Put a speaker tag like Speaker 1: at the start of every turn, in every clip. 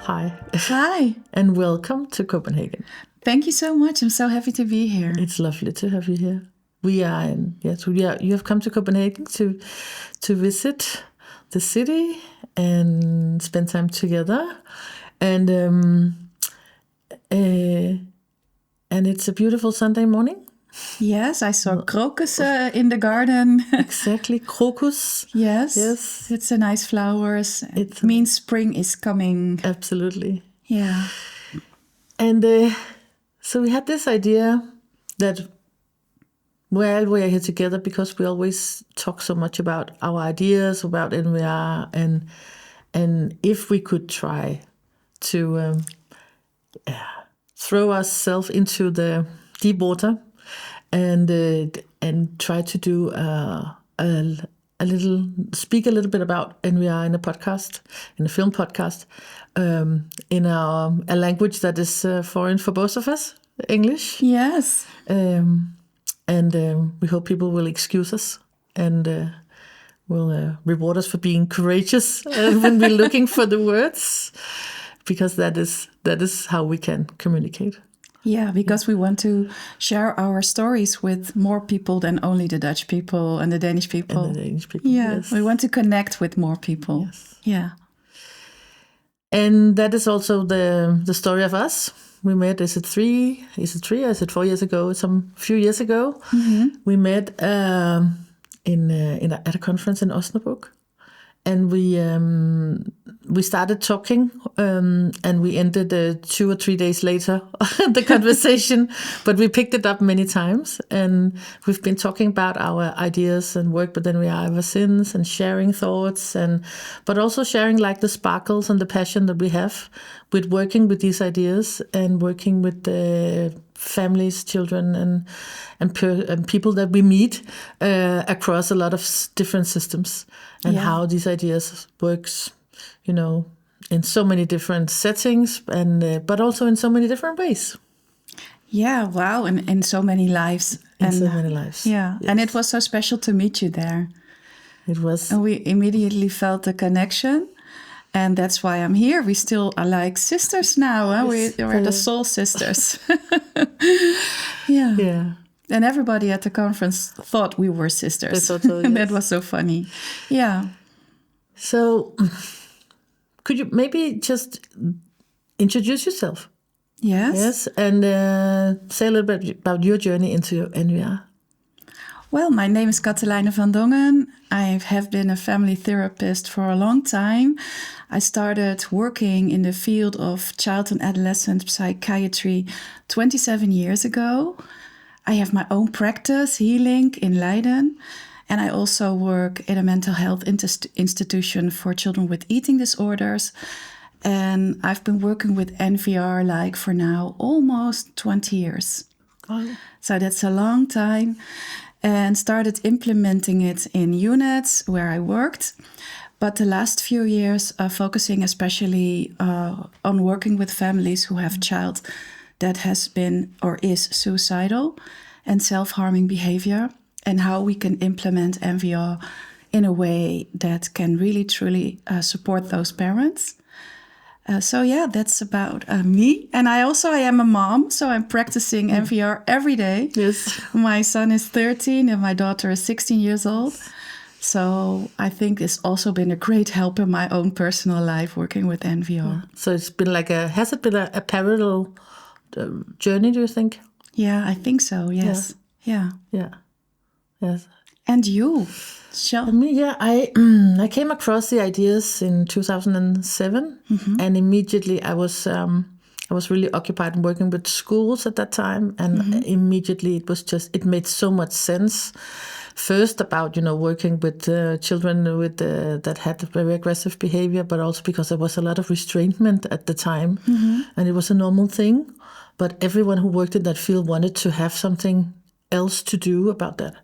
Speaker 1: Hi.
Speaker 2: Hi.
Speaker 1: And welcome to Copenhagen.
Speaker 2: Thank you so much. I'm so happy to be here.
Speaker 1: It's lovely to have you here. We are. You have come to Copenhagen to visit the city and spend time together. And it's a beautiful Sunday morning.
Speaker 2: Yes, I saw crocus in the garden.
Speaker 1: Exactly, crocus.
Speaker 2: Yes.
Speaker 1: Yes.
Speaker 2: It's a nice flowers. It means spring is coming.
Speaker 1: Absolutely.
Speaker 2: Yeah.
Speaker 1: And so we had this idea that we are here together because we always talk so much about our ideas, about NVR, and if we could try to throw ourselves into the deep water and try to do speak a little bit about NVR in a film podcast, in a language that is foreign for both of us, English.
Speaker 2: Yes.
Speaker 1: And we hope people will excuse us and will reward us for being courageous when we're looking for the words, because that is how we can communicate.
Speaker 2: Yeah, because we want to share our stories with more people than only the Dutch people and the Danish people.
Speaker 1: And the Danish people,
Speaker 2: yeah,
Speaker 1: yes.
Speaker 2: We want to connect with more people.
Speaker 1: Yes.
Speaker 2: Yeah.
Speaker 1: And that is also the story of us. We met, is it 3 or is it 4 years ago? Few years ago.
Speaker 2: Mm-hmm.
Speaker 1: We met at a conference in Osnabrück. And we started talking, and we ended 2 or 3 days later the conversation. But we picked it up many times, and we've been talking about our ideas and work with NVR ever since, and sharing thoughts, but also sharing like the sparkles and the passion that we have with working with these ideas and working with the families, children, and people that we meet across a lot of different systems, and how these ideas works, in so many different settings, but also in so many different ways.
Speaker 2: Yeah, wow, and in so many lives.
Speaker 1: In so many lives.
Speaker 2: Yeah, yes. And it was so special to meet you there.
Speaker 1: It was.
Speaker 2: And we immediately felt the connection. And that's why I'm here. We still are like sisters now. Huh?
Speaker 1: Yes.
Speaker 2: We're the soul sisters. Yeah.
Speaker 1: Yeah.
Speaker 2: And everybody at the conference thought we were sisters.
Speaker 1: They thought so, yes.
Speaker 2: And that was so funny. Yeah.
Speaker 1: So could you maybe just introduce yourself?
Speaker 2: Yes.
Speaker 1: Yes. And say a little bit about your journey into NVR.
Speaker 2: Well, my name is Kathelijne van Dongen. I have been a family therapist for a long time. I started working in the field of child and adolescent psychiatry 27 years ago. I have my own practice, Healinq, in Leiden. And I also work in a mental health institution for children with eating disorders. And I've been working with NVR for now almost 20 years.
Speaker 1: Oh.
Speaker 2: So that's a long time. And started implementing it in units where I worked. But the last few years, focusing especially on working with families who have a child that has been or is suicidal and self-harming behavior, and how we can implement NVR in a way that can really, truly support those parents. That's about me. And I am a mom, so I'm practicing NVR every day.
Speaker 1: Yes.
Speaker 2: My son is 13 and my daughter is 16 years old. So I think it's also been a great help in my own personal life working with NVR.
Speaker 1: Yeah. So it's been has it been a parallel journey, do you think?
Speaker 2: Yeah, I think so, yes. Yeah.
Speaker 1: Yes.
Speaker 2: And you? Sure.
Speaker 1: Me, I came across the ideas in 2007, and immediately I was really occupied in working with schools at that time, and immediately it made so much sense. First about working with children with that had very aggressive behavior, but also because there was a lot of restrainment at the time, and it was a normal thing. But everyone who worked in that field wanted to have something else to do about that.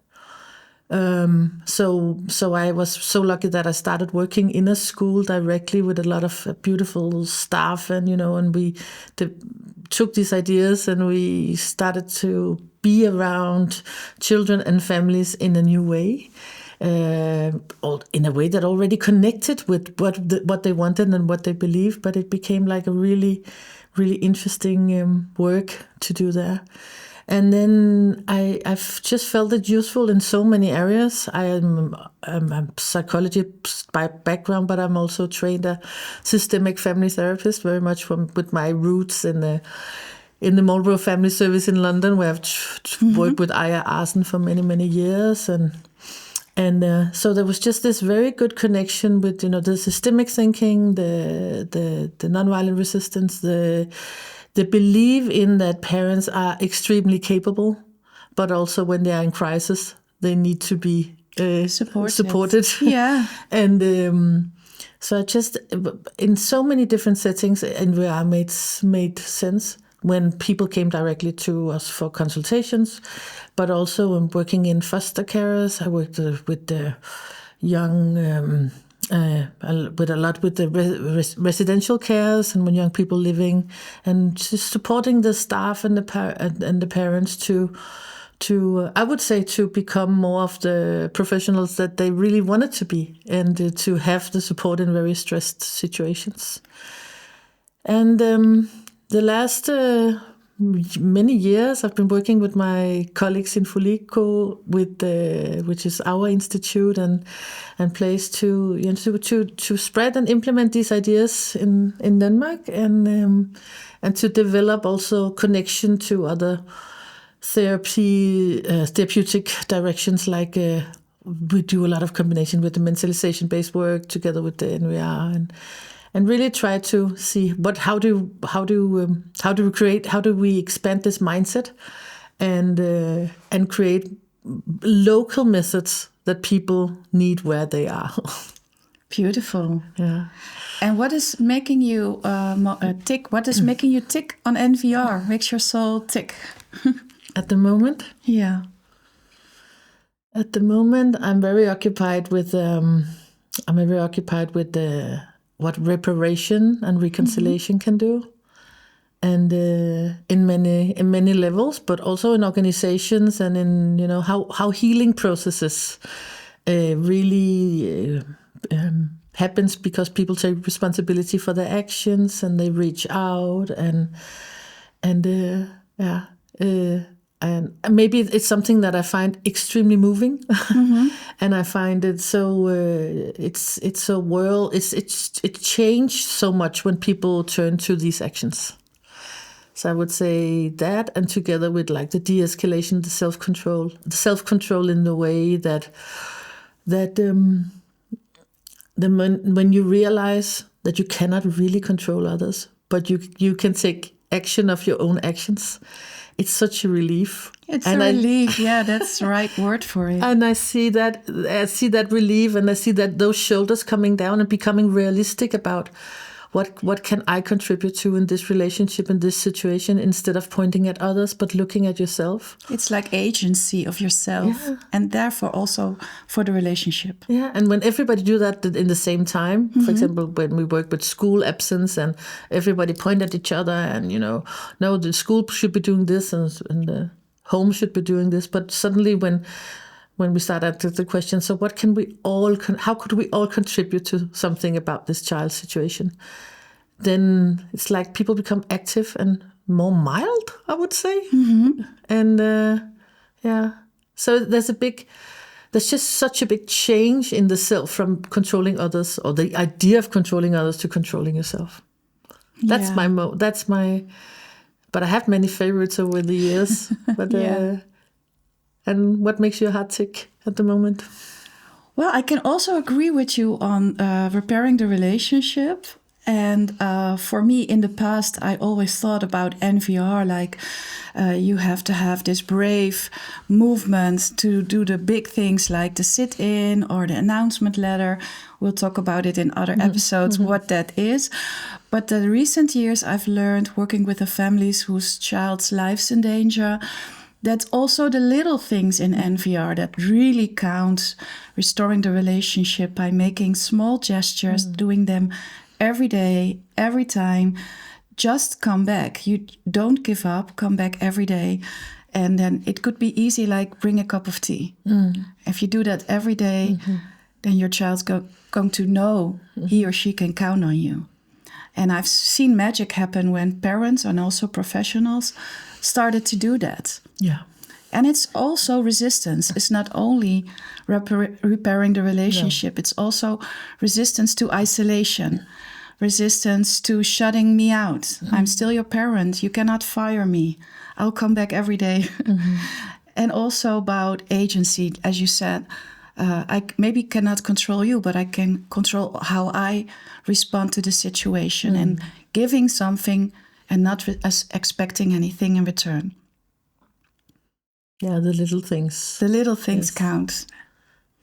Speaker 1: So I was so lucky that I started working in a school directly with a lot of beautiful staff, and we took these ideas and we started to be around children and families in a new way. in a way that already connected with what they wanted and what they believed. But it became like a really, really interesting work to do there. And then I've just felt it useful in so many areas. I'm a psychologist by background, but I'm also trained a systemic family therapist, very much with my roots in the Marlborough Family Service in London, where I've worked with Aya Arsen for many, many years. And so there was just this very good connection with, the systemic thinking, the nonviolent resistance, the belief in that parents are extremely capable, but also when they are in crisis, they need to be supported.
Speaker 2: Yeah.
Speaker 1: And so I just, in so many different settings, NVR made sense when people came directly to us for consultations, but also when working in foster carers. I worked with the young... with a lot with the residential cares and when young people living, and just supporting the staff and the parents to I would say to become more of the professionals that they really wanted to be, and to have the support in very stressed situations. And the last many years, I've been working with my colleagues in Foliko, which is our institute and place to spread and implement these ideas in Denmark, and to develop also connection to other therapeutic directions. Like we do a lot of combination with the mentalization-based work together with the NVR, and really try to see how do we expand this mindset and create local methods that people need where they are.
Speaker 2: Beautiful.
Speaker 1: Yeah.
Speaker 2: And what is making you tick? What is making you tick on NVR? Makes your soul tick?
Speaker 1: At the moment?
Speaker 2: Yeah.
Speaker 1: At the moment, I'm very occupied with what reparation and reconciliation can do, and in many levels, but also in organizations, and in how healing processes really happens because people take responsibility for their actions and they reach out, and maybe it's something that I find extremely moving, and I find it so it's changed so much when people turn to these actions. So I would say that, and together with like the de-escalation, the self-control in the way that when you realize that you cannot really control others, but you can take action of your own actions. It's such a relief.
Speaker 2: It's a relief. Yeah, that's the right word for it.
Speaker 1: And I see that relief, and I see that those shoulders coming down and becoming realistic about what can I contribute to in this relationship, in this situation, instead of pointing at others, but looking at yourself.
Speaker 2: It's like agency of yourself, and therefore also for the relationship.
Speaker 1: Yeah, and when everybody do that in the same time, for example, when we work with school absence and everybody point at each other and, no, the school should be doing this and the home should be doing this. But suddenly when we start at the question, so how could we all contribute to something about this child's situation? Then it's like people become active and more mild, I would say. And so there's just such a big change in the self from controlling others, or the idea of controlling others, to controlling yourself. That's my but I have many favorites over the years. But and what makes your heart tick at the moment?
Speaker 2: Well, I can also agree with you on repairing the relationship. And for me, in the past, I always thought about NVR like you have to have this brave movement to do the big things like the sit-in or the announcement letter. We'll talk about it in other episodes, what that is. But the recent years, I've learned, working with the families whose child's life's in danger, that's also the little things in NVR that really count, restoring the relationship by making small gestures, doing them every day, every time. Just come back. You don't give up. Come back every day. And then it could be easy, like bring a cup of tea. If you do that every day, then your child's going to know he or she can count on you. And I've seen magic happen when parents and also professionals started to do that.
Speaker 1: Yeah.
Speaker 2: And it's also resistance. It's not only repairing the relationship, it's also resistance to isolation, resistance to shutting me out. I'm still your parent. You cannot fire me. I'll come back every day. And also about agency, as you said. I maybe cannot control you, but I can control how I respond to the situation and giving something and not expecting anything in return.
Speaker 1: Yeah, the little things.
Speaker 2: The little things count.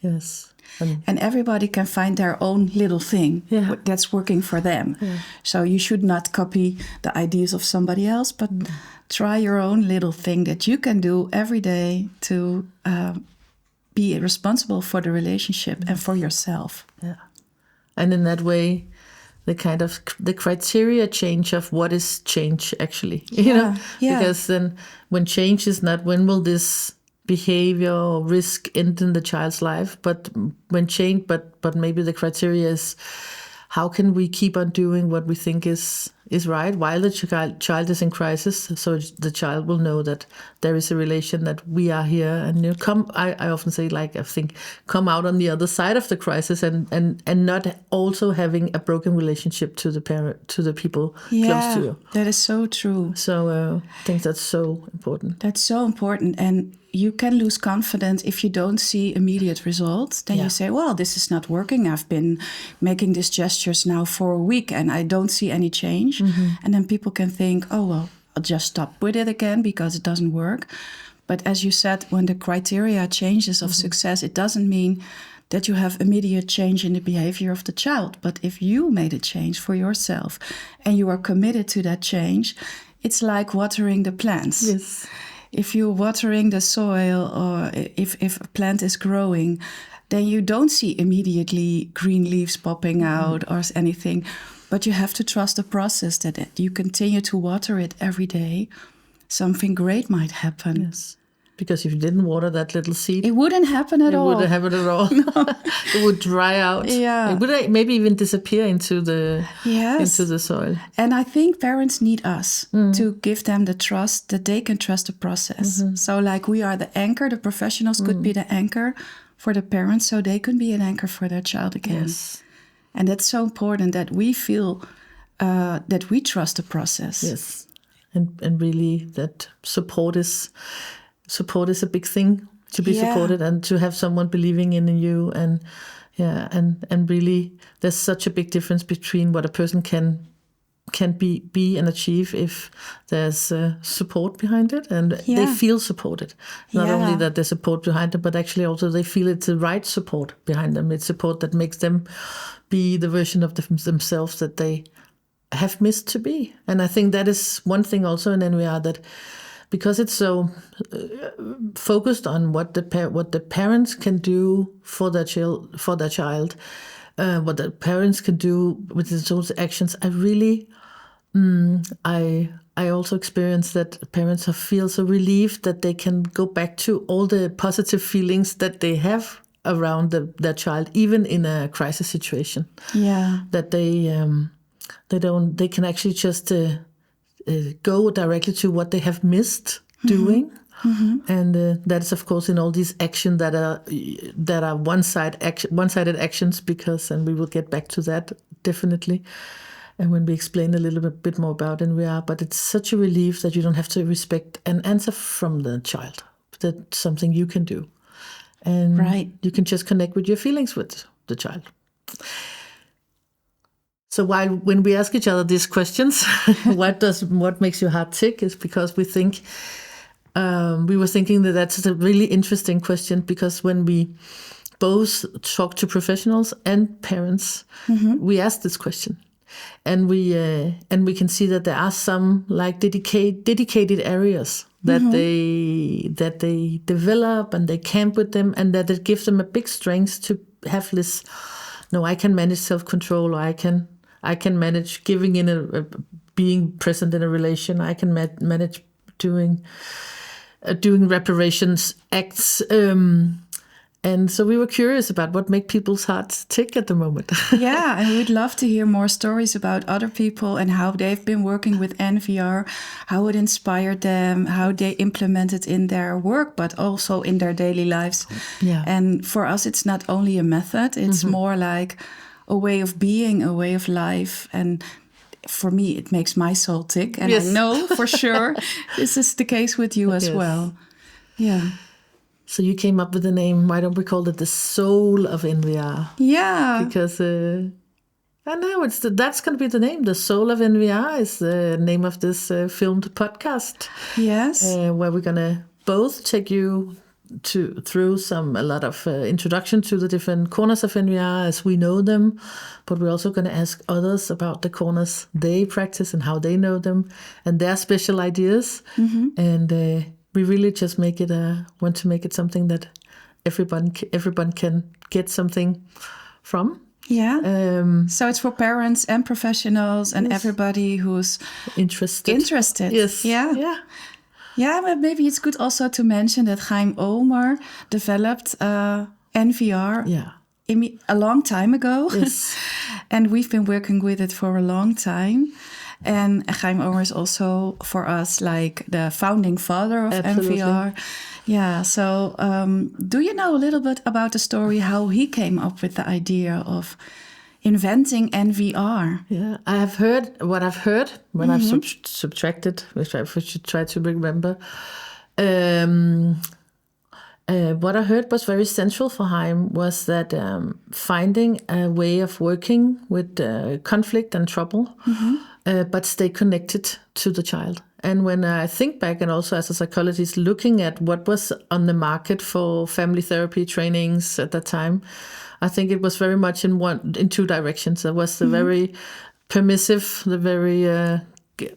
Speaker 1: Yes.
Speaker 2: And everybody can find their own little thing that's working for them. Yeah. So you should not copy the ideas of somebody else, but try your own little thing that you can do every day to be responsible for the relationship and for yourself.
Speaker 1: Yeah. And in that way, the criteria change of what is change actually, you know? Yeah. Because then when change is not when will this behavior or risk end in the child's life, but when change, but maybe the criteria is how can we keep on doing what we think is right while the child is in crisis, so the child will know that there is a relation, that we are here, and I often say, like, I think, come out on the other side of the crisis and not also having a broken relationship to the parent, to the people close to you.
Speaker 2: That is so true.
Speaker 1: So I think that's so important.
Speaker 2: That's so important. And you can lose confidence if you don't see immediate results. Then you say, well, this is not working. I've been making these gestures now for a week and I don't see any change. And then people can think, oh, well, I'll just stop with it again because it doesn't work. But as you said, when the criteria changes of success, it doesn't mean that you have immediate change in the behavior of the child. But if you made a change for yourself and you are committed to that change, it's like watering the plants.
Speaker 1: Yes.
Speaker 2: If you're watering the soil or if a plant is growing, then you don't see immediately green leaves popping out or anything. But you have to trust the process, that you continue to water it every day. Something great might happen.
Speaker 1: Yes. Because if you didn't water that little seed,
Speaker 2: it wouldn't happen at all.
Speaker 1: It wouldn't happen at all. No. It would dry out.
Speaker 2: Yeah.
Speaker 1: It would maybe even disappear into the soil.
Speaker 2: And I think parents need us to give them the trust that they can trust the process. So like we are the anchor, the professionals could be the anchor for the parents, so they can be an anchor for their child again. Yes. And that's so important that we feel that we trust the process.
Speaker 1: Yes. And really that support is a big thing, to be supported and to have someone believing in you, and really there's such a big difference between what a person can be and achieve if there's support behind it and they feel supported. Not only that there's support behind them, but actually also they feel it's the right support behind them. It's support that makes them be the version of themselves that they have missed to be. And I think that is one thing also in NVR, that because it's so focused on what the parents can do for their child, what the parents can do with those actions, I really, I also experience that parents feel so relieved that they can go back to all the positive feelings that they have around their child, even in a crisis situation. Yeah, that they can actually just go directly to what they have missed doing. And that is, of course, in all these actions that are one-sided actions, because, and we will get back to that definitely, and when we explain a little bit more about NVR, but it's such a relief that you don't have to respect an answer from the child. That's something you can do, and you can just connect with your feelings with the child. So when we ask each other these questions, what makes your heart tick, is because we think. We were thinking that that's a really interesting question, because when we both talk to professionals and parents, we ask this question, and we can see that there are some like dedicated areas that they develop and they camp with them, and that it gives them a big strength to have this. No, I can manage self-control, or I can manage giving in being present in a relation. I can manage doing doing reparations acts. And so we were curious about what make people's hearts tick at the moment.
Speaker 2: Yeah, and we'd love to hear more stories about other people and how they've been working with NVR, how it inspired them, how they implement it in their work, but also in their daily lives.
Speaker 1: Yeah.
Speaker 2: And for us, it's not only a method, it's more like a way of being, a way of life. And for me, it makes my soul tick. And
Speaker 1: Yes.
Speaker 2: I know for sure this is the case with you as
Speaker 1: Yes.
Speaker 2: well. Yeah.
Speaker 1: So you came up with the name, why don't we call it the Soul of NVR?
Speaker 2: Yeah.
Speaker 1: Because I know that's going to be the name. The Soul of NVR is the name of this filmed podcast.
Speaker 2: Yes.
Speaker 1: Where we're going to both take you through a lot of introduction to the different corners of NVR as we know them, but we're also going to ask others about the corners they practice and how they know them and their special ideas. And we really just want to make it something that everyone can get something from.
Speaker 2: Yeah. So it's for parents and professionals and everybody who's interested.
Speaker 1: Yes.
Speaker 2: Yeah.
Speaker 1: Yeah.
Speaker 2: Yeah, but maybe it's good also to mention that Chaim Omer developed NVR a long time ago.
Speaker 1: Yes.
Speaker 2: And we've been working with it for a long time. And Chaim Omer is also for us like the founding father of NVR. Yeah, so do you know a little bit about the story, how he came up with the idea of inventing NVR?
Speaker 1: Yeah, I've heard when I've subtracted, which I should try to remember. What I heard was very central for Chaim was that finding a way of working with conflict and trouble, but stay connected to the child. And when I think back, and also as a psychologist, looking at what was on the market for family therapy trainings at that time, I think it was very much in two directions. There was the very permissive, the very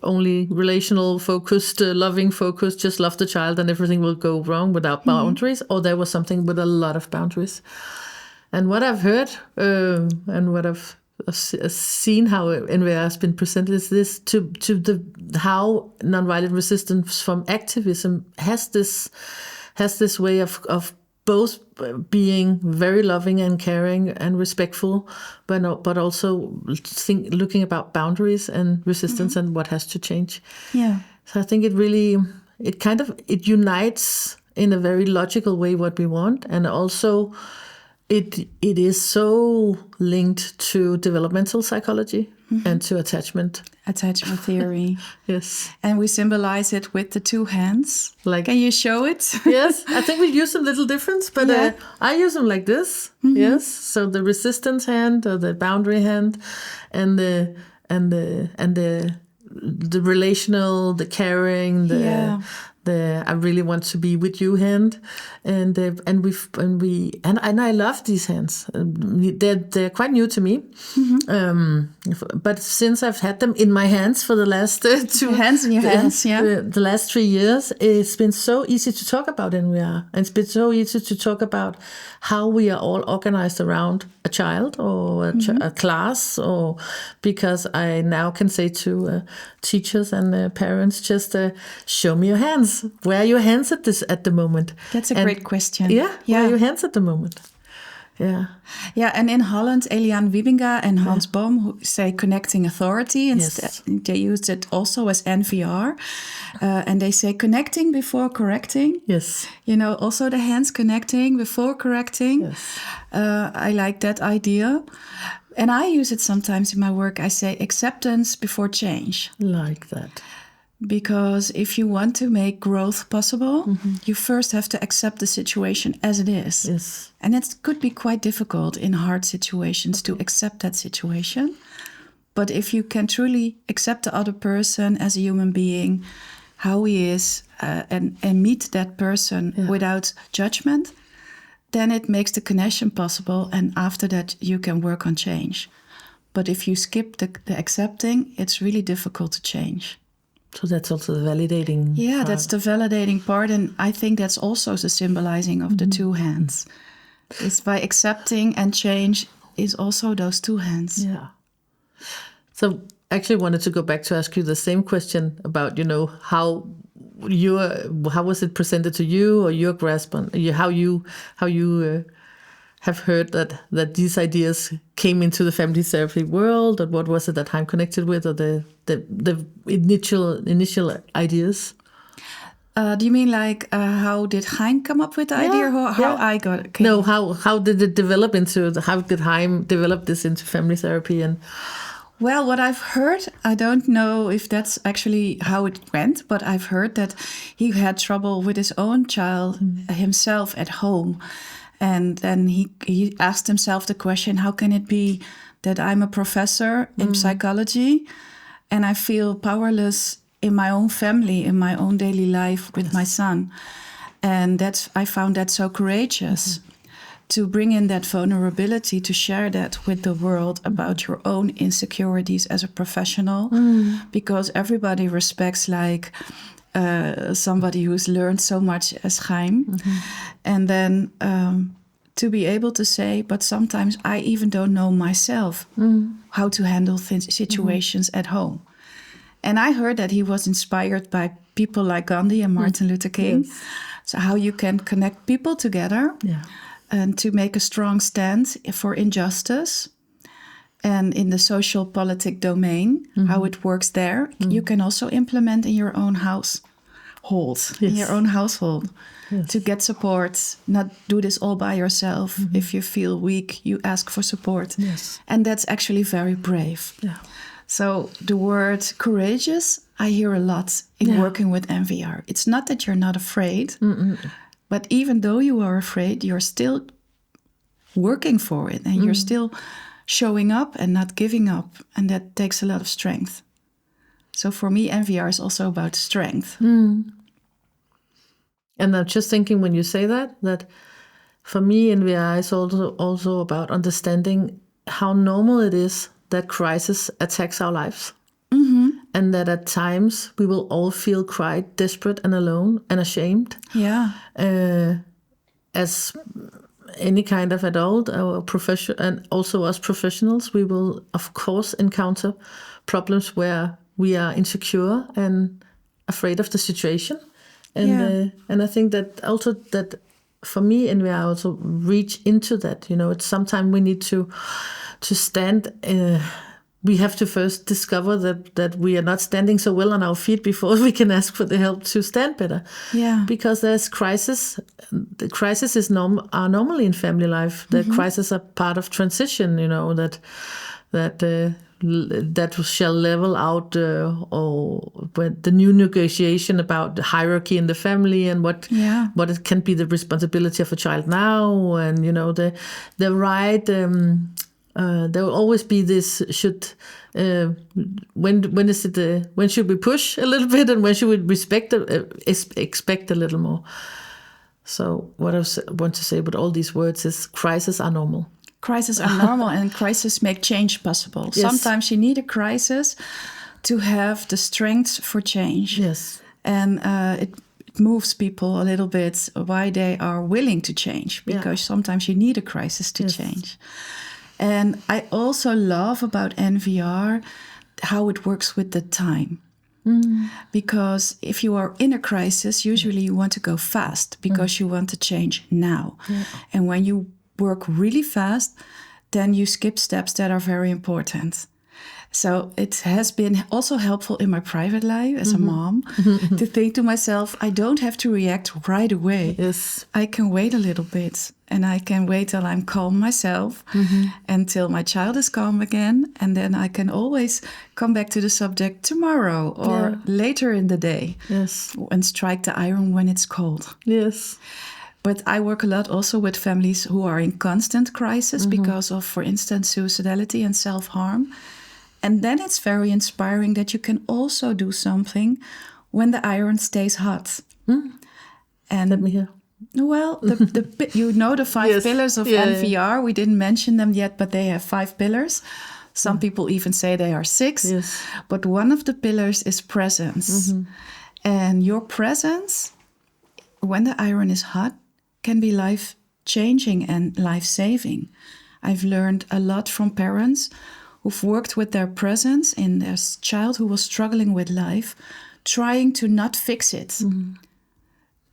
Speaker 1: only relational focused, loving focus, just love the child and everything will go wrong without boundaries, or there was something with a lot of boundaries. And what I've heard and what I've seen how NVR has been presented is this how nonviolent resistance from activism has this way of both being very loving and caring and respectful, but also looking about boundaries and resistance and what has to change.
Speaker 2: Yeah.
Speaker 1: So I think it unites in a very logical way what we want, and also it is so linked to developmental psychology and to attachment
Speaker 2: theory.
Speaker 1: Yes.
Speaker 2: And we symbolize it with the two hands. Can you show it?
Speaker 1: Yes, I think we use them a little different, but I use them like this. Yes, so the resistance hand or the boundary hand, and the relational, the caring, the I really want to be with you hand, and I love these hands. They're quite new to me, but since I've had them in my hands for the last the last 3 years, it's been so easy to talk about NVR, and it's been so easy to talk about how we are all organized around a child or a class, or because I now can say to teachers and parents, just show me your hands. Where are your hands at the moment?
Speaker 2: That's a great question.
Speaker 1: Yeah, where are your hands at the moment? Yeah.
Speaker 2: Yeah, and in Holland, Eliane Wiebinga and Hans Bohm who say connecting authority. Instead, they use it also as NVR. And they say connecting before correcting.
Speaker 1: Yes.
Speaker 2: Also the hands connecting before correcting.
Speaker 1: Yes.
Speaker 2: I like that idea. And I use it sometimes in my work. I say acceptance before change.
Speaker 1: Like that.
Speaker 2: Because if you want to make growth possible, you first have to accept the situation as it is.
Speaker 1: Yes.
Speaker 2: And it could be quite difficult in hard situations to accept that situation. But if you can truly accept the other person as a human being, how he is, and meet that person without judgment, then it makes the connection possible. And after that, you can work on change. But if you skip the accepting, it's really difficult to change.
Speaker 1: So that's also the validating part.
Speaker 2: That's the validating part. And I think that's also the symbolizing of the two hands. It's by accepting, and change is also those two hands.
Speaker 1: Yeah. So I actually wanted to go back to ask you the same question about, how was it presented to you, or your grasp on how you have heard that these ideas came into the family therapy world, or what was it that Heim connected with, or the initial ideas?
Speaker 2: Do you mean like how did Heim come up with the idea, or how I got it?
Speaker 1: No, how did it develop how did Heim develop this into family therapy? And
Speaker 2: well, what I've heard, I don't know if that's actually how it went, but I've heard that he had trouble with his own child himself at home. And then he asked himself the question, how can it be that I'm a professor in psychology and I feel powerless in my own family, in my own daily life with my son? And I found that so courageous to bring in that vulnerability, to share that with the world about your own insecurities as a professional, because everybody respects like somebody who's learned so much as Heim. And then to be able to say, but sometimes I even don't know myself how to handle situations at home. And I heard that he was inspired by people like Gandhi and Martin Luther King.
Speaker 1: Yes.
Speaker 2: So how you can connect people together and to make a strong stand for injustice. And in the social politic domain, how it works there, you can also implement in your own household, to get support, not do this all by yourself. If you feel weak, you ask for support.
Speaker 1: Yes.
Speaker 2: And that's actually very brave.
Speaker 1: Yeah.
Speaker 2: So the word courageous, I hear a lot in working with NVR. It's not that you're not afraid, but even though you are afraid, you're still working for it, and you're still showing up and not giving up. And that takes a lot of strength. So for me, NVR is also about strength.
Speaker 1: And I'm just thinking when you say that for me, NVR is also about understanding how normal it is that crisis attacks our lives. And that at times we will all feel quite desperate and alone and ashamed.
Speaker 2: Yeah.
Speaker 1: As any kind of adult or profession, and also as professionals, we will of course encounter problems where we are insecure and afraid of the situation. And I think that also that for me, and we also reach into that. It's sometimes we need to stand. We have to first discover that we are not standing so well on our feet before we can ask for the help to stand better.
Speaker 2: Yeah.
Speaker 1: Because there's crisis. The crisis are normally in family life. The crises are part of transition. That shall level out, or the new negotiation about the hierarchy in the family and what it can be the responsibility of a child now, and the right. There will always be this when should we push a little bit, and when should we expect a little more. So what I want to say with all these words is crises are normal.
Speaker 2: Crises are normal, and crises make change possible.
Speaker 1: Yes.
Speaker 2: Sometimes you need a crisis to have the strength for change.
Speaker 1: Yes.
Speaker 2: And it moves people a little bit why they are willing to change, because sometimes you need a crisis to change. And I also love about NVR how it works with the time. Because if you are in a crisis, usually you want to go fast because you want to change now. Yeah. And when you work really fast, then you skip steps that are very important. So it has been also helpful in my private life as a mom to think to myself, I don't have to react right away.
Speaker 1: Yes.
Speaker 2: I can wait a little bit, and I can wait till I'm calm myself, until my child is calm again. And then I can always come back to the subject tomorrow or later in the day.
Speaker 1: Yes.
Speaker 2: And strike the iron when it's cold.
Speaker 1: Yes.
Speaker 2: But I work a lot also with families who are in constant crisis because of, for instance, suicidality and self-harm. And then it's very inspiring that you can also do something when the iron stays hot. And
Speaker 1: let me hear.
Speaker 2: Well, the 5 pillars of NVR. We didn't mention them yet, but they have 5 pillars. Some people even say they are 6.
Speaker 1: Yes.
Speaker 2: But one of the pillars is presence. And your presence, when the iron is hot, can be life-changing and life-saving. I've learned a lot from parents who've worked with their presence in their child who was struggling with life trying to not fix it.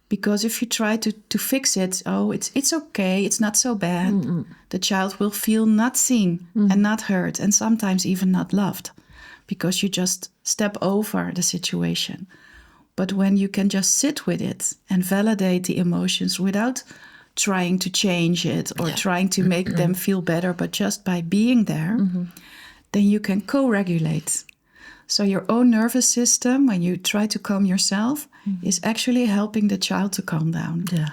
Speaker 2: Because if you try to fix it, it's okay, it's not so bad. The child will feel not seen and not heard, and sometimes even not loved, because you just step over the situation. But when you can just sit with it and validate the emotions without trying to change it or trying to make them feel better, but just by being there, then you can co-regulate. So your own nervous system, when you try to calm yourself, is actually helping the child to calm down.
Speaker 1: Yeah.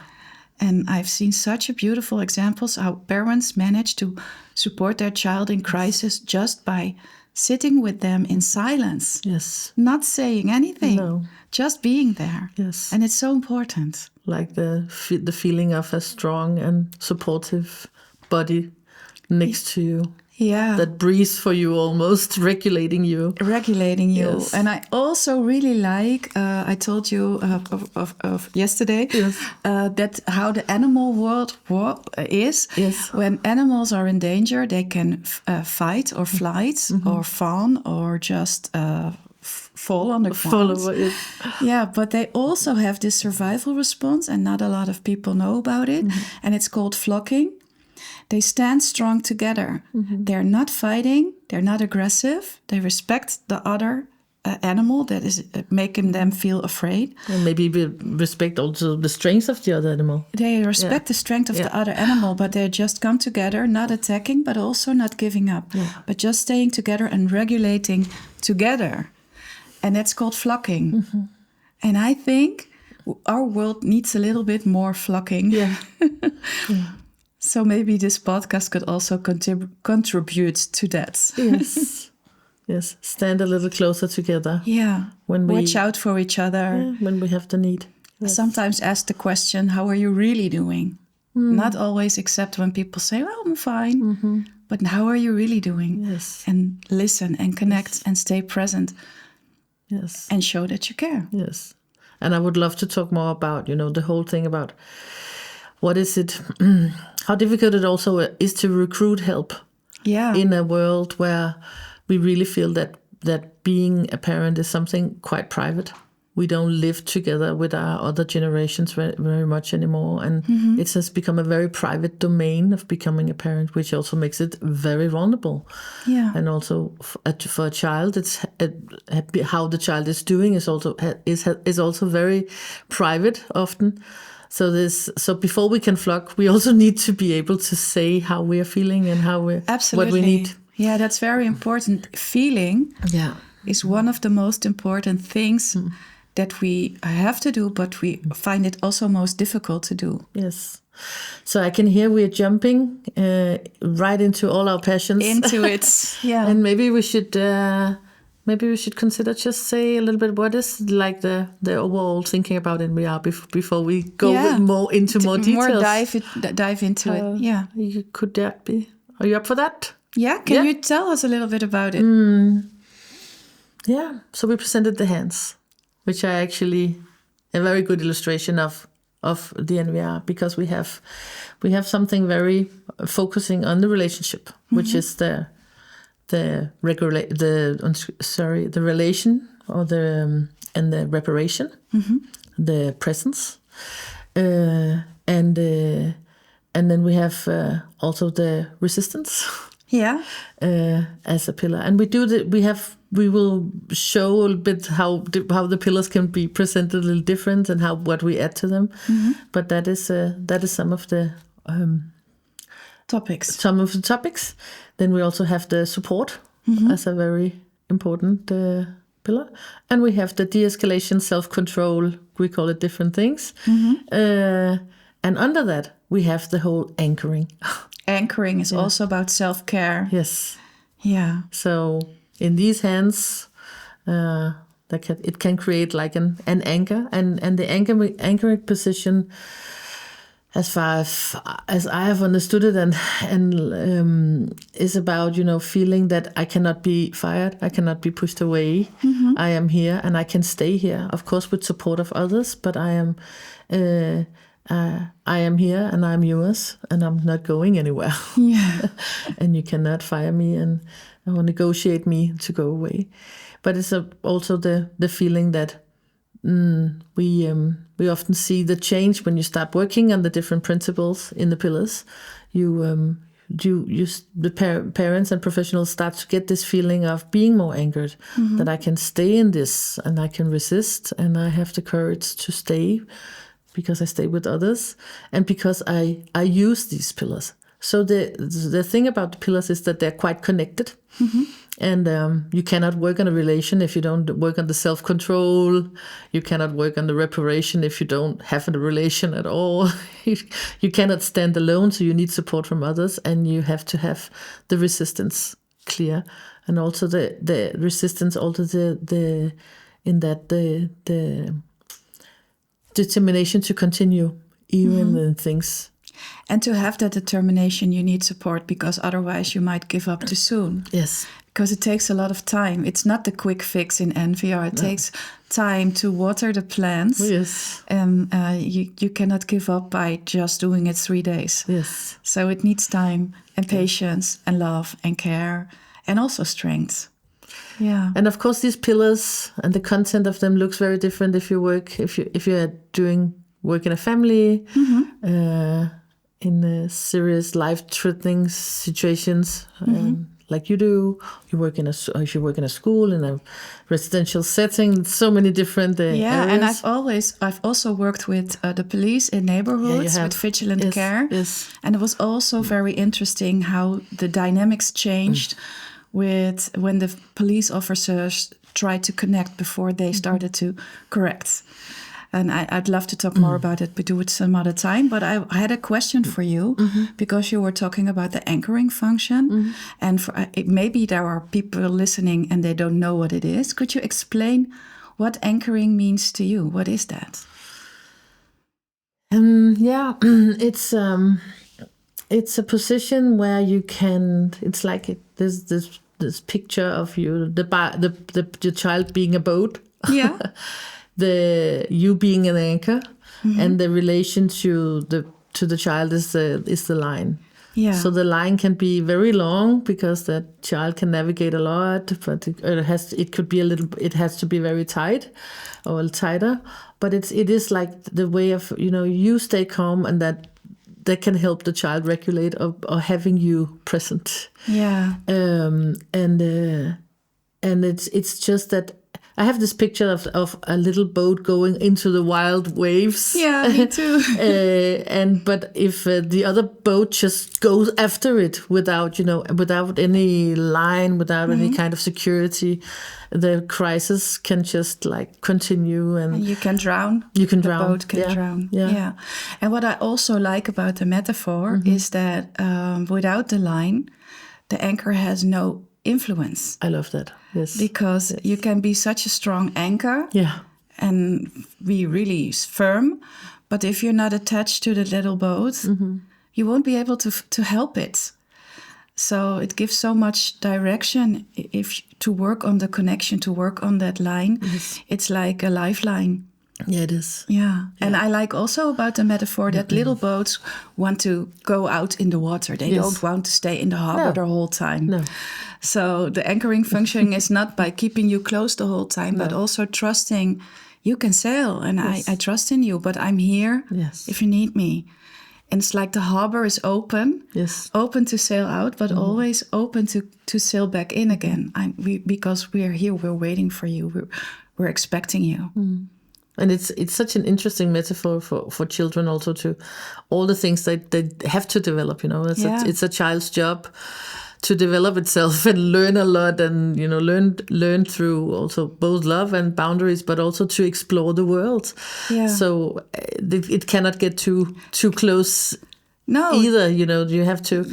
Speaker 2: And I've seen such a beautiful examples how parents manage to support their child in crisis just by sitting with them in silence.
Speaker 1: Yes.
Speaker 2: Not saying anything.
Speaker 1: No.
Speaker 2: Just being there.
Speaker 1: Yes.
Speaker 2: And it's so important.
Speaker 1: Like the feeling of a strong and supportive body next to you.
Speaker 2: Yeah.
Speaker 1: That breathes for you, almost regulating you.
Speaker 2: Regulating you.
Speaker 1: Yes.
Speaker 2: And I also really like, I told you of yesterday, that how the animal world is.
Speaker 1: Yes.
Speaker 2: When animals are in danger, they can fight or flight or fawn or just fall on the ground.
Speaker 1: Fall over, yes.
Speaker 2: Yeah, but they also have this survival response, and not a lot of people know about it. And it's called flocking. They stand strong together. They're not fighting. They're not aggressive. They respect the other animal that is making them feel afraid.
Speaker 1: And maybe we respect also the strength of the other animal.
Speaker 2: They respect the strength of the other animal, but they just come together, not attacking, but also not giving up, but just staying together and regulating together. And that's called flocking. And I think our world needs a little bit more flocking.
Speaker 1: Yeah.
Speaker 2: So maybe this podcast could also contribute to that.
Speaker 1: Yes. Yes. Stand a little closer together.
Speaker 2: Yeah.
Speaker 1: When we
Speaker 2: watch out for each other.
Speaker 1: when we have the need. Yes.
Speaker 2: Sometimes ask the question, how are you really doing? Not always accept when people say, well, I'm fine. But how are you really doing?
Speaker 1: Yes.
Speaker 2: And listen and connect and stay present.
Speaker 1: Yes.
Speaker 2: And show that you care.
Speaker 1: Yes. And I would love to talk more about, the whole thing about what is it, how difficult it also is to recruit help in a world where we really feel that being a parent is something quite private. We don't live together with our other generations very much anymore. And it has become a very private domain of becoming a parent, which also makes it very vulnerable.
Speaker 2: Yeah.
Speaker 1: And also for a child, it's how the child is doing is also very private often. So before we can flock, we also need to be able to say how we are feeling and what we need.
Speaker 2: Yeah, that's very important. Feeling is one of the most important things that we have to do, but we find it also most difficult to do.
Speaker 1: Yes. So I can hear we're jumping right into all our passions.
Speaker 2: Into it, yeah.
Speaker 1: And maybe we should consider just say a little bit what is like the overall thinking about NVR before we go more into more details.
Speaker 2: More dive into it. Yeah.
Speaker 1: Could that be? Are you up for that?
Speaker 2: Yeah. Can you tell us a little bit about it?
Speaker 1: Yeah. So we presented the hands, which are actually a very good illustration of the NVR, because we have something very focusing on the relationship, which is the relation or and the reparation, the presence, and then we have also the resistance.
Speaker 2: Yeah.
Speaker 1: As a pillar, and we will show a little bit how the pillars can be presented a little different and what we add to them. But that is some of the
Speaker 2: topics.
Speaker 1: Some of the topics. Then we also have the support as a very important pillar, and we have the de-escalation, self-control. We call it different things, and under that we have the whole anchoring.
Speaker 2: Anchoring is also about self-care.
Speaker 1: Yes.
Speaker 2: Yeah.
Speaker 1: So in these hands, it can create like an anchor, and the anchoring position, as far as I have understood it, and is about feeling that I cannot be fired, I cannot be pushed away. I am here, and I can stay here, of course with support of others, but I am here, and I'm yours, and I'm not going anywhere.
Speaker 2: Yeah.
Speaker 1: And you cannot fire me or negotiate me to go away. But it's also the feeling that we often see the change when you start working on the different principles in the pillars. Parents and professionals start to get this feeling of being more anchored, that I can stay in this and I can resist and I have the courage to stay because I stay with others and because I use these pillars. So the thing about the pillars is that they're quite connected. And you cannot work on a relation if you don't work on the self-control. You cannot work on the reparation if you don't have a relation at all. You cannot stand alone, so you need support from others, and you have to have the resistance clear, and also the resistance, also the determination to continue even when things.
Speaker 2: And to have that determination, you need support, because otherwise you might give up too soon.
Speaker 1: Yes.
Speaker 2: Because it takes a lot of time. It's not the quick fix in NVR. It takes time to water the plants.
Speaker 1: Yes.
Speaker 2: And you cannot give up by just doing it 3 days.
Speaker 1: Yes.
Speaker 2: So it needs time and patience and love and care and also strength. Yeah.
Speaker 1: And of course, these pillars and the content of them looks very different if you are doing work in a family, in serious life-threatening situations. Like you do, if you work in a school, in a residential setting, so many different areas.
Speaker 2: And I've also worked with the police in neighborhoods with vigilant care.
Speaker 1: Yes.
Speaker 2: And it was also very interesting how the dynamics changed with when the police officers tried to connect before they started to correct. And I'd love to talk more about it, but do it some other time. But I had a question for you, because you were talking about the anchoring function. And maybe there are people listening and they don't know what it is. Could you explain what anchoring means to you? What is that?
Speaker 1: It's a position where you can. It's like there's this picture of you, the child being a boat.
Speaker 2: Yeah.
Speaker 1: You being an anchor, and the relation to the child is the line. Yeah. So the line can be very long because the child can navigate a lot, but it has to be very tight or tighter. But it is like the way of you stay calm, and that can help the child regulate or having you present.
Speaker 2: Yeah.
Speaker 1: And it's just that. I have this picture of a little boat going into the wild waves.
Speaker 2: Yeah, me too.
Speaker 1: But if the other boat just goes after it without any line, without any kind of security, the crisis can just continue, and
Speaker 2: you can drown.
Speaker 1: You can drown.
Speaker 2: The boat can drown. Yeah. And what I also like about the metaphor is that without the line, the anchor has no influence.
Speaker 1: I love that. Yes.
Speaker 2: Because you can be such a strong anchor.
Speaker 1: Yeah.
Speaker 2: And be really firm. But if you're not attached to the little boat, you won't be able to help it. So it gives so much direction to work on the connection, to work on that line. Yes. It's like a lifeline.
Speaker 1: Yeah, it is.
Speaker 2: Yeah. And I like also about the metaphor that little boats want to go out in the water. They don't want to stay in the harbor the whole time. No. So the anchoring function is not by keeping you close the whole time, but also trusting you can sail, and I trust in you, but I'm here if you need me. And it's like the harbor is open, open to sail out, but always open to sail back in again. Because we're here, we're waiting for you, we're expecting you.
Speaker 1: And it's such an interesting metaphor for children also, to all the things that they have to develop. It's a child's job to develop itself and learn a lot, and learn through also both love and boundaries, but also to explore the world. Yeah. So it cannot get too close. No, either. You have to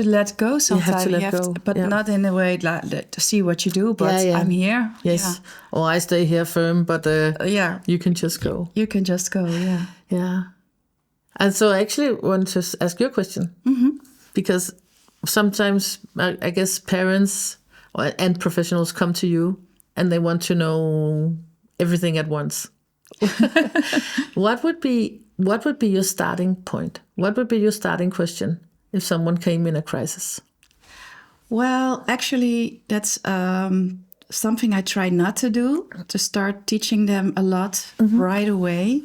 Speaker 2: let go sometimes.
Speaker 1: You have to let go,
Speaker 2: but not in a way like to see what you do. But I'm here.
Speaker 1: Yes, or I stay here firm. But you can just go.
Speaker 2: You can just go. Yeah,
Speaker 1: yeah. And so I actually want to ask you a question, because sometimes I guess parents and professionals come to you and they want to know everything at once. What would be your starting point? What would be your starting question if someone came in a crisis?
Speaker 2: Well, actually, that's something I try not to do, to start teaching them a lot right away.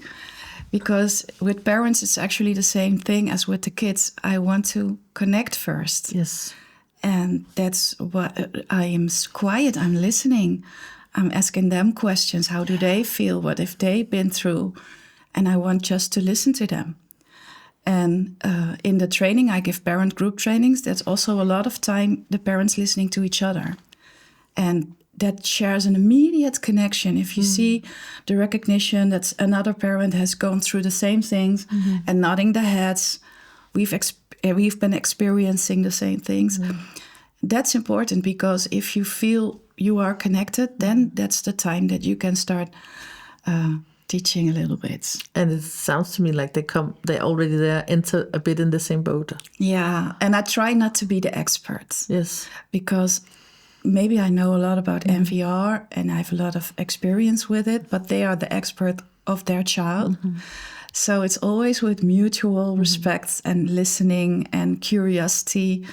Speaker 2: Because with parents, it's actually the same thing as with the kids. I want to connect first.
Speaker 1: Yes.
Speaker 2: And that's what I am quiet. I'm listening. I'm asking them questions. How do they feel? What have they been through? And I want just to listen to them. And in the training, I give parent group trainings. That's also a lot of time the parents listening to each other. And that shares an immediate connection. If you see the recognition that another parent has gone through the same things and nodding their heads, we've been experiencing the same things. That's important, because if you feel you are connected, then that's the time that you can start teaching a little bit.
Speaker 1: And it sounds to me like they're already there, enter a bit in the same boat.
Speaker 2: Yeah, and I try not to be the expert.
Speaker 1: Yes.
Speaker 2: Because maybe I know a lot about NVR and I have a lot of experience with it, but they are the expert of their child. So it's always with mutual respect and listening and curiosity.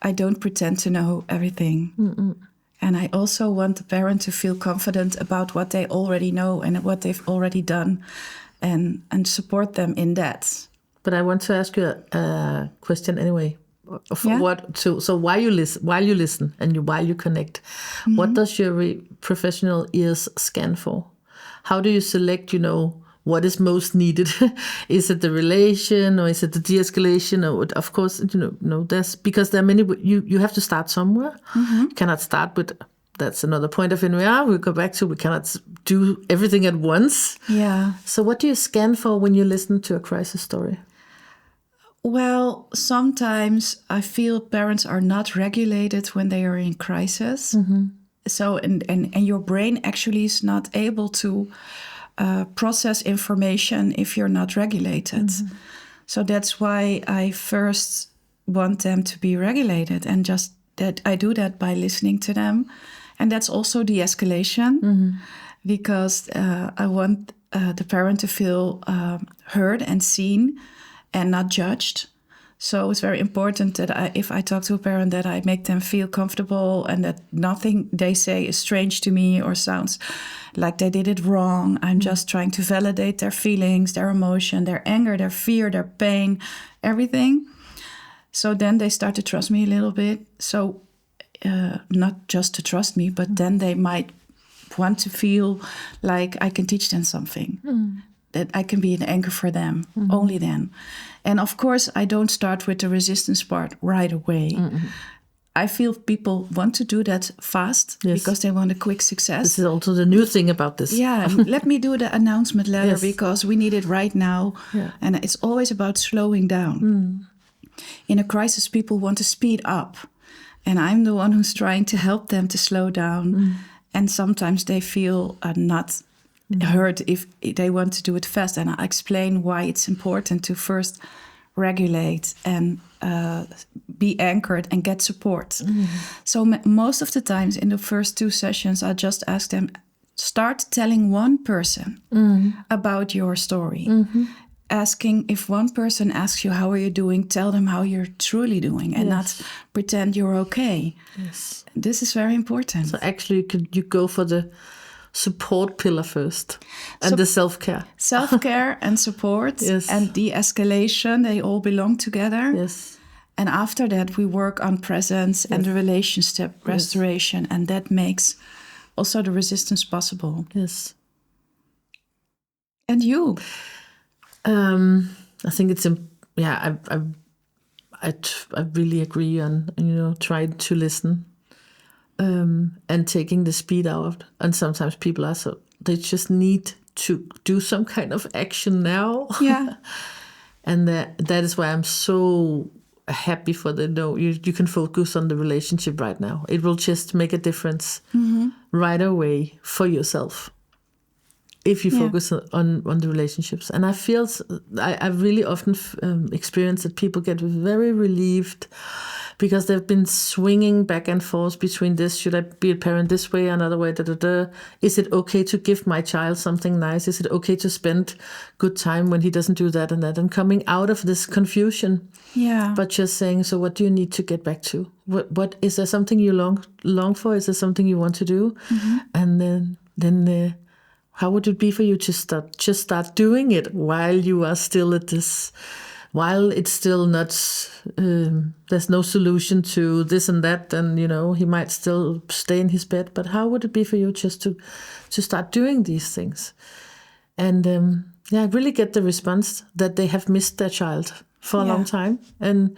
Speaker 2: I don't pretend to know everything. And I also want the parent to feel confident about what they already know and what they've already done, and support them in that.
Speaker 1: But I want to ask you a question anyway. So while you listen and while you connect, what does your professional ears scan for? How do you select, what is most needed? Is it the relation, or is it the de-escalation? Or of course, there's, because there are many, you have to start somewhere. You cannot start with, that's another point of NVR. We'll go back to, we cannot do everything at once.
Speaker 2: Yeah.
Speaker 1: So what do you scan for when you listen to a crisis story?
Speaker 2: Well, sometimes I feel parents are not regulated when they are in crisis. So, and your brain actually is not able to process information if you're not regulated. So that's why I first want them to be regulated, and just that I do that by listening to them. And that's also de-escalation, because I want the parent to feel heard and seen and not judged. So it's very important that if I talk to a parent, that I make them feel comfortable and that nothing they say is strange to me or sounds like they did it wrong. I'm just trying to validate their feelings, their emotion, their anger, their fear, their pain, everything. So then they start to trust me a little bit. So not just to trust me, but then they might want to feel like I can teach them something. That I can be an anchor for them, only then. And of course, I don't start with the resistance part right away. I feel people want to do that fast because they want a quick success.
Speaker 1: This is also the new thing about this.
Speaker 2: Yeah, let me do the announcement letter because we need it right now. Yeah. And it's always about slowing down. In a crisis, people want to speed up. And I'm the one who's trying to help them to slow down. And sometimes they feel not heard if they want to do it fast, and I explain why it's important to first regulate and be anchored and get support. So most of the times in the first 2 sessions, I just ask them, start telling one person about your story. Asking, if one person asks you, how are you doing? Tell them how you're truly doing and not pretend you're okay. Yes. This is very important.
Speaker 1: So actually you go for the support pillar first, and the self-care.
Speaker 2: Self-care and support and de-escalation, they all belong together. Yes. And after that, we work on presence and the relationship restoration, and that makes also the resistance possible.
Speaker 1: Yes.
Speaker 2: And you?
Speaker 1: I think it's, I really agree on, trying to listen. And taking the speed out. And sometimes people they just need to do some kind of action now.
Speaker 2: Yeah.
Speaker 1: And that is why I'm so happy for you can focus on the relationship right now. It will just make a difference right away for yourself if you focus on the relationships. And I feel, I really often experience that people get very relieved, because they've been swinging back and forth between this, should I be a parent this way, another way, is it okay to give my child something nice? Is it okay to spend good time when he doesn't do that and that? And coming out of this confusion, but just saying, so what do you need to get back to? What is there something you long for? Is there something you want to do? And then how would it be for you to start doing it while you are still at this, while it's still not, there's no solution to this and that, and he might still stay in his bed, but how would it be for you just to start doing these things? And I really get the response that they have missed their child for a long time, and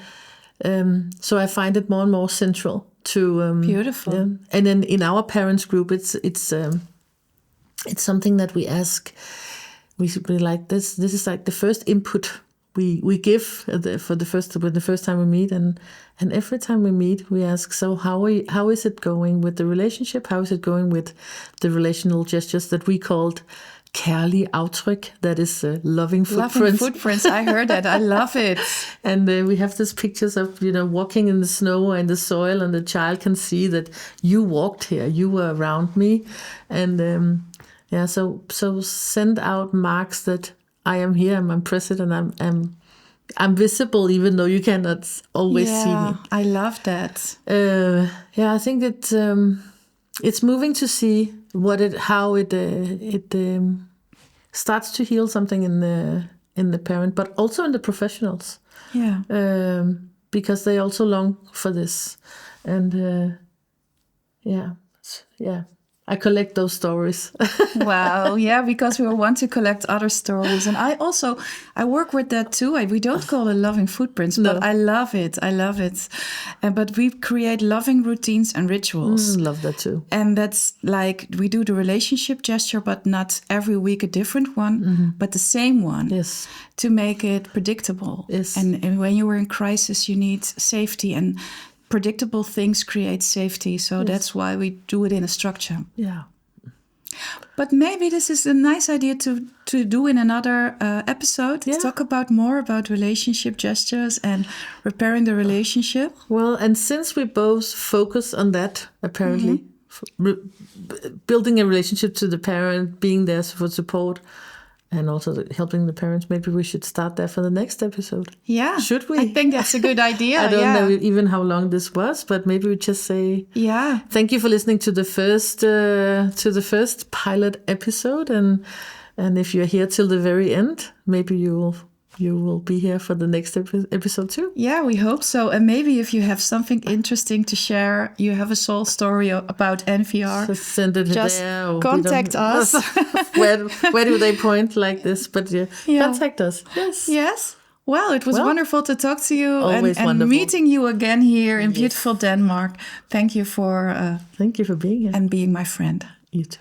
Speaker 1: so I find it more and more central to
Speaker 2: beautiful.
Speaker 1: And then in our parents group, it's something that we ask. We should be like this. This is like the first input we give when the first time we meet, and every time we meet, we ask. So how is it going with the relationship? How is it going with the relational gestures that we called kærlige aftryk? That is loving footprints.
Speaker 2: Loving footprints. I heard that. I love it. And
Speaker 1: we have these pictures of walking in the snow or in the soil, and the child can see that you walked here, you were around me, and. So send out marks that I am here, I'm present, and I'm visible, even though you cannot always see me.
Speaker 2: I love that.
Speaker 1: I think it's moving to see how it starts to heal something in the parent, but also in the professionals.
Speaker 2: Yeah.
Speaker 1: Because they also long for this, and I collect those stories.
Speaker 2: Wow, because we want to collect other stories. And I work with that too. We don't call it loving footprints, but I love it. But we create loving routines and rituals.
Speaker 1: Love that too.
Speaker 2: And that's like, we do the relationship gesture, but not every week a different one, but the same one.
Speaker 1: Yes.
Speaker 2: To make it predictable.
Speaker 1: Yes.
Speaker 2: And when you were in crisis, you need safety, and predictable things create safety, so that's why we do it in a structure.
Speaker 1: Yeah.
Speaker 2: But maybe this is a nice idea to do in another episode. To talk more about relationship gestures and repairing the relationship.
Speaker 1: Well, and since we both focus on that, apparently, building a relationship to the parent, being there for support, and also helping the parents, maybe we should start there for the next episode. Yeah. Should we?
Speaker 2: I think that's a good idea.
Speaker 1: I don't know even how long this was, but maybe we just say, thank you for listening to the first pilot episode. And if you're here till the very end, maybe you will be here for the next episode too. Yeah, we hope so. And maybe if you have something interesting to share, you have a soul story about NVR, so send it just there. Contact us. where do they point like this? But contact us. Yes. Well, it was wonderful to talk to you and meeting you again here in beautiful Denmark. Thank you for being here and being my friend. You too.